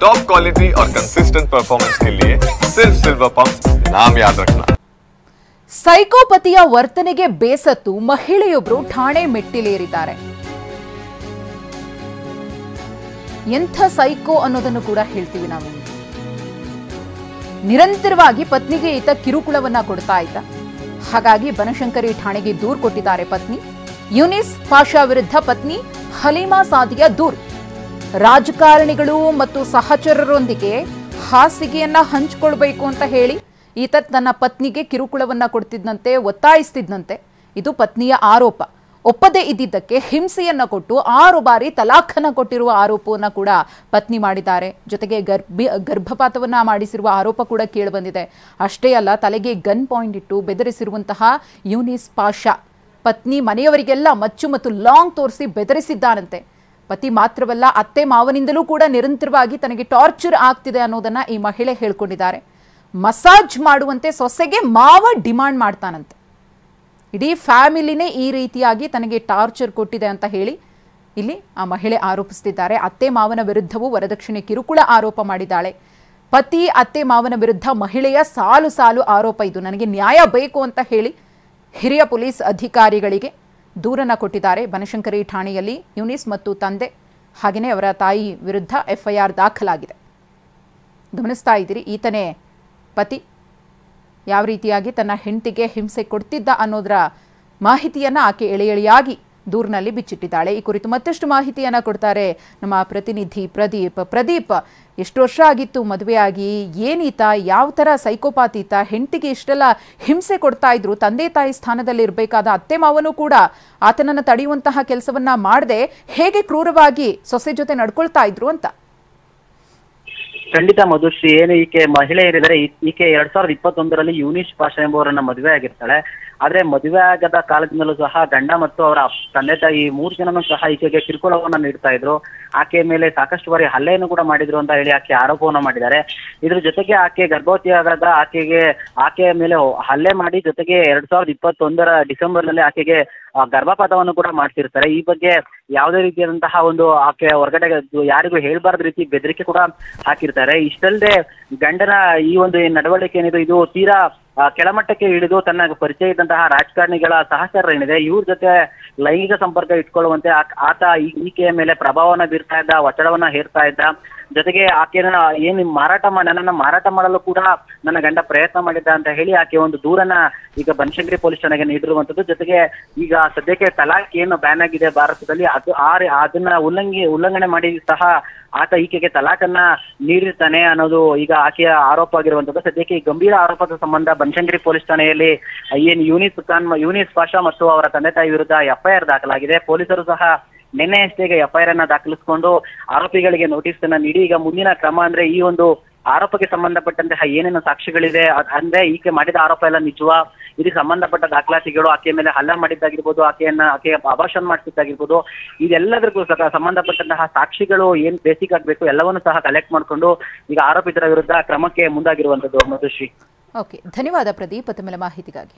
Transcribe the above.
Top quality और consistent performance के लिए सिर्फ सिल्वर पंप नाम याद रखना। ಸೈಕೋಪತಿಯ ವರ್ತನೆಗೆ ಬೇಸತ್ತು ಮಹಿಳೆಯೊಬ್ಬರು ಠಾಣೆ ಮೆಟ್ಟಿಲೇರಿದ್ದಾರೆ. ಎಂಥ ಸೈಕೋ ಅನ್ನೋದನ್ನು ಕೂಡ ಹೇಳ್ತೀವಿ ನಾವು. ನಿರಂತರವಾಗಿ ಪತ್ನಿಗೆ ಈತ ಕಿರುಕುಳವನ್ನ ಕೊಡ್ತಾ ಇದ್ದ. ಹಾಗಾಗಿ ಬನಶಂಕರಿ ಠಾಣೆಗೆ ದೂರು ಕೊಟ್ಟಿದ್ದಾರೆ ಪತ್ನಿ. ಯೂನಿಸ್ ಪಾಷಾ ವಿರುದ್ಧ ಪತ್ನಿ ಹಲೀಮಾ ಸಾದಿಯಾ ದೂರು. ರಾಜಕಾರಣಿಗಳು ಮತ್ತು ಸಹಚರರೊಂದಿಗೆ ಹಾಸಿಗೆಯನ್ನ ಹಂಚಿಕೊಳ್ಬೇಕು ಅಂತ ಹೇಳಿ ಈತ ತನ್ನ ಪತ್ನಿಗೆ ಕಿರುಕುಳವನ್ನ ಕೊಡ್ತಿದ್ದಂತೆ, ಒತ್ತಾಯಿಸ್ತಿದ್ದಂತೆ. ಇದು ಪತ್ನಿಯ ಆರೋಪ. ಒಪ್ಪದೇ ಇದ್ದಿದ್ದಕ್ಕೆ ಹಿಂಸೆಯನ್ನ ಕೊಟ್ಟು 6 ಬಾರಿ ತಲಾಖನ್ನ ಕೊಟ್ಟಿರುವ ಆರೋಪವನ್ನ ಕೂಡ ಪತ್ನಿ ಮಾಡಿದ್ದಾರೆ. ಜೊತೆಗೆ ಗರ್ಭಪಾತವನ್ನ ಮಾಡಿಸಿರುವ ಆರೋಪ ಕೂಡ ಕೇಳಿಬಂದಿದೆ. ಅಷ್ಟೇ ಅಲ್ಲ, ತಲೆಗೆ ಗನ್ ಪಾಯಿಂಟ್ ಇಟ್ಟು ಬೆದರಿಸಿರುವಂತಹ ಯೂನಿಸ್ ಪಾಷಾ ಪತ್ನಿ ಮನೆಯವರಿಗೆಲ್ಲ ಮಚ್ಚು ಮತ್ತು ಲಾಂಗ್ ತೋರಿಸಿ ಬೆದರಿಸಿದ್ದಾನಂತೆ. ಪತಿ ಮಾತ್ರವಲ್ಲ, ಅತ್ತೆ ಮಾವನಿಂದಲೂ ಕೂಡ ನಿರಂತರವಾಗಿ ತನಗೆ ಟಾರ್ಚರ್ ಆಗ್ತಿದೆ ಅನ್ನೋದನ್ನ ಈ ಮಹಿಳೆ ಹೇಳ್ಕೊಂಡಿದ್ದಾರೆ. ಮಸಾಜ್ ಮಾಡುವಂತೆ ಸೊಸೆಗೆ ಮಾವ ಡಿಮಾಂಡ್ ಮಾಡ್ತಾನಂತೆ. ಇಡೀ ಫ್ಯಾಮಿಲಿನೇ ಈ ರೀತಿಯಾಗಿ ತನಗೆ ಟಾರ್ಚರ್ ಕೊಟ್ಟಿದೆ ಅಂತ ಹೇಳಿ ಇಲ್ಲಿ ಆ ಮಹಿಳೆ ಆರೋಪಿಸುತ್ತಿದ್ದಾರೆ. ಅತ್ತೆ ಮಾವನ ವಿರುದ್ಧವೂ ವರದಕ್ಷಿಣೆ ಕಿರುಕುಳ ಆರೋಪ ಮಾಡಿದ್ದಾಳೆ. ಪತಿ ಅತ್ತೆ ಮಾವನ ವಿರುದ್ಧ ಮಹಿಳೆಯ ಸಾಲು ಸಾಲು ಆರೋಪ. ಇದು ನನಗೆ ನ್ಯಾಯ ಬೇಕು ಅಂತ ಹೇಳಿ ಹಿರಿಯ ಪೊಲೀಸ್ ಅಧಿಕಾರಿಗಳಿಗೆ ದೂರನ್ನ ಕೊಟ್ಟಿದ್ದಾರೆ. ಬನಶಂಕರಿ ಠಾಣೆಯಲ್ಲಿ ಯೂನಿಸ್ ಮತ್ತು ತಂದೆ ಹಾಗೆಯೇ ಅವರ ತಾಯಿ ವಿರುದ್ಧ FIR ದಾಖಲಾಗಿದೆ. ಗಮನಿಸ್ತಾ ಇದ್ದೀರಿ, ಈತನೇ ಪತಿ ಯಾವ ರೀತಿಯಾಗಿ ತನ್ನ ಹೆಂಡತಿಗೆ ಹಿಂಸೆ ಕೊಡ್ತಿದ್ದ ಅನ್ನೋದರ ಮಾಹಿತಿಯನ್ನು ಆಕೆ ಎಳೆಯಾಗಿ ದೂರಿನಲ್ಲಿ ಬಿಚ್ಚಿಟ್ಟಿದ್ದಾಳೆ. ಈ ಕುರಿತು ಮತ್ತಷ್ಟು ಮಾಹಿತಿಯನ್ನು ಕೊಡ್ತಾರೆ ನಮ್ಮ ಪ್ರತಿನಿಧಿ ಪ್ರದೀಪ್. ಎಷ್ಟು ವರ್ಷ ಆಗಿತ್ತು ಮದುವೆಯಾಗಿ? ಏನೀತ ಯಾವ ಥರ ಸೈಕೋಪಾತ್ ಈತ? ಹೆಂಡತಿಗೆ ಇಷ್ಟೆಲ್ಲ ಹಿಂಸೆ ಕೊಡ್ತಾ ಇದ್ರು. ತಂದೆ ತಾಯಿ ಸ್ಥಾನದಲ್ಲಿ ಇರಬೇಕಾದ ಅತ್ತೆ ಮಾವನು ಕೂಡ ಆತನನ್ನು ತಡೆಯುವಂತಹ ಕೆಲಸವನ್ನ ಮಾಡದೆ ಹೇಗೆ ಕ್ರೂರವಾಗಿ ಸೊಸೆ ಜೊತೆ ನಡ್ಕೊಳ್ತಾ ಇದ್ರು ಅಂತ. ಖಂಡಿತ ಮಧುಶ್ರೀ, ಏನು ಈಕೆ ಮಹಿಳೆ ಏನಿದ್ದಾರೆ, ಈಕೆ 2021ರಲ್ಲಿ ಯೂನಿಸ್ ಪಾಷಾ ಎಂಬುವರನ್ನ ಮದುವೆ ಆಗಿರ್ತಾಳೆ. ಆದ್ರೆ ಮದುವೆ ಆಗದ ಕಾಲದಿಂದಲೂ ಸಹ ಗಂಡ ಮತ್ತು ಅವರ ತಂದೆ ತಾಯಿ 3 ಜನನೂ ಸಹ ಈಕೆಗೆ ಕಿರುಕುಳವನ್ನ ನೀಡ್ತಾ ಇದ್ರು. ಆಕೆ ಮೇಲೆ ಸಾಕಷ್ಟು ಬಾರಿ ಹಲ್ಲೆಯನ್ನು ಕೂಡ ಮಾಡಿದ್ರು ಅಂತ ಹೇಳಿ ಆಕೆ ಆರೋಪವನ್ನ ಮಾಡಿದ್ದಾರೆ. ಇದ್ರ ಜೊತೆಗೆ ಆಕೆ ಗರ್ಭವತಿಯಾದಾಗ ಆಕೆಯ ಮೇಲೆ ಹಲ್ಲೆ ಮಾಡಿ ಜೊತೆಗೆ 2021ರ ಡಿಸೆಂಬರ್ನಲ್ಲಿ ಆಕೆಗೆ ಗರ್ಭಪಾತವನ್ನು ಕೂಡ ಮಾಡ್ತಿರ್ತಾರೆ. ಈ ಬಗ್ಗೆ ಯಾವುದೇ ರೀತಿಯಾದಂತಹ ಒಂದು ಆಕೆ ಹೊರಗಡೆ ಯಾರಿಗೂ ಹೇಳ್ಬಾರ್ದ ರೀತಿ ಬೆದರಿಕೆ ಕೂಡ ಹಾಕಿರ್ತಾರೆ. ಇಷ್ಟಲ್ಲದೆ ಗಂಡನ ಈ ಒಂದು ನಡವಳಿಕೆ ಏನಿದೆ ಇದು ತೀರಾ ಕೆಳಮಟ್ಟಕ್ಕೆ ಇಳಿದು ತನ್ನ ಪರಿಚಯ ಇದ್ದಂತಹ ರಾಜಕಾರಣಿಗಳ ಸಹಚರ ಏನಿದೆ ಇವ್ರ ಜೊತೆ ಲೈಂಗಿಕ ಸಂಪರ್ಕ ಇಟ್ಕೊಳ್ಳುವಂತೆ ಆತ ಈಕೆಯ ಮೇಲೆ ಪ್ರಭಾವನ ಬೀರ್ತಾ ಇದ್ದ, ಒತ್ತಡವನ್ನ ಹೇರ್ತಾ ಇದ್ದ. ಜೊತೆಗೆ ಆಕೆನ ನನ್ನನ್ನ ಮಾರಾಟ ಮಾಡಲು ಕೂಡ ನನ್ನ ಗಂಡ ಪ್ರಯತ್ನ ಮಾಡಿದ್ದ ಅಂತ ಹೇಳಿ ಆಕೆ ಒಂದು ದೂರನ್ನ ಈಗ ಬನಶಂಕರಿ ಪೊಲೀಸ್ ಠಾಣೆಗೆ ನೀಡಿರುವಂತದ್ದು. ಜೊತೆಗೆ ಈಗ ಸದ್ಯಕ್ಕೆ ತಲಾಖ್ ಏನು ಬ್ಯಾನ್ ಆಗಿದೆ ಭಾರತದಲ್ಲಿ, ಅದನ್ನ ಉಲ್ಲಂಘನೆ ಮಾಡಿ ಸಹ ಆತ ಈಕೆಗೆ ತಲಾಖನ್ನ ನೀಡಿರ್ತಾನೆ ಅನ್ನೋದು ಈಗ ಆಕೆಯ ಆರೋಪ ಆಗಿರುವಂತದ್ದು. ಸದ್ಯಕ್ಕೆ ಈ ಗಂಭೀರ ಆರೋಪದ ಸಂಬಂಧ ಬನಶಂಕರಿ ಪೊಲೀಸ್ ಠಾಣೆಯಲ್ಲಿ ಏನು ಯೂನಿಸ್ ಪಾಷಾ ಮತ್ತು ಅವರ ತಂದೆ ತಾಯಿ ವಿರುದ್ಧ FIR ದಾಖಲಾಗಿದೆ. ಪೊಲೀಸರು ಸಹ ನಿನ್ನೆಯಷ್ಟೇ FIR ಅನ್ನ ದಾಖಲಿಸಿಕೊಂಡು ಆರೋಪಿಗಳಿಗೆ ನೋಟಿಸ್ ಅನ್ನ ನೀಡಿ ಈಗ ಮುಂದಿನ ಕ್ರಮ ಅಂದ್ರೆ ಈ ಒಂದು ಆರೋಪಕ್ಕೆ ಸಂಬಂಧಪಟ್ಟಂತಹ ಏನೇನು ಸಾಕ್ಷಿಗಳಿದೆ, ಅಂದ್ರೆ ಈಕೆ ಮಾಡಿದ ಆರೋಪ ಎಲ್ಲ ನಿಜವಾ, ಇದಕ್ಕೆ ಸಂಬಂಧಪಟ್ಟ ದಾಖಲಾತಿಗಳು, ಆಕೆಯ ಮೇಲೆ ಹಲ್ಲೆ ಮಾಡಿದ್ದಾಗಿರ್ಬೋದು, ಆಕೆಯ ಅಬಾರ್ಷನ್ ಮಾಡಿಸಿದ್ದಾಗಿರ್ಬೋದು, ಇದೆಲ್ಲದಕ್ಕೂ ಸಹ ಸಂಬಂಧಪಟ್ಟಂತಹ ಸಾಕ್ಷಿಗಳು ಏನ್ ಬೇಸಿಕ್ ಆಗ್ಬೇಕು ಎಲ್ಲವನ್ನೂ ಸಹ ಕಲೆಕ್ಟ್ ಮಾಡ್ಕೊಂಡು ಈಗ ಆರೋಪಿತರ ವಿರುದ್ಧ ಕ್ರಮಕ್ಕೆ ಮುಂದಾಗಿರುವಂತದ್ದು. ಮಧುಶ್ರೀ, ಓಕೆ, ಧನ್ಯವಾದ ಪ್ರದೀಪ್ ತಮ್ಮ ಮಾಹಿತಿಗಾಗಿ.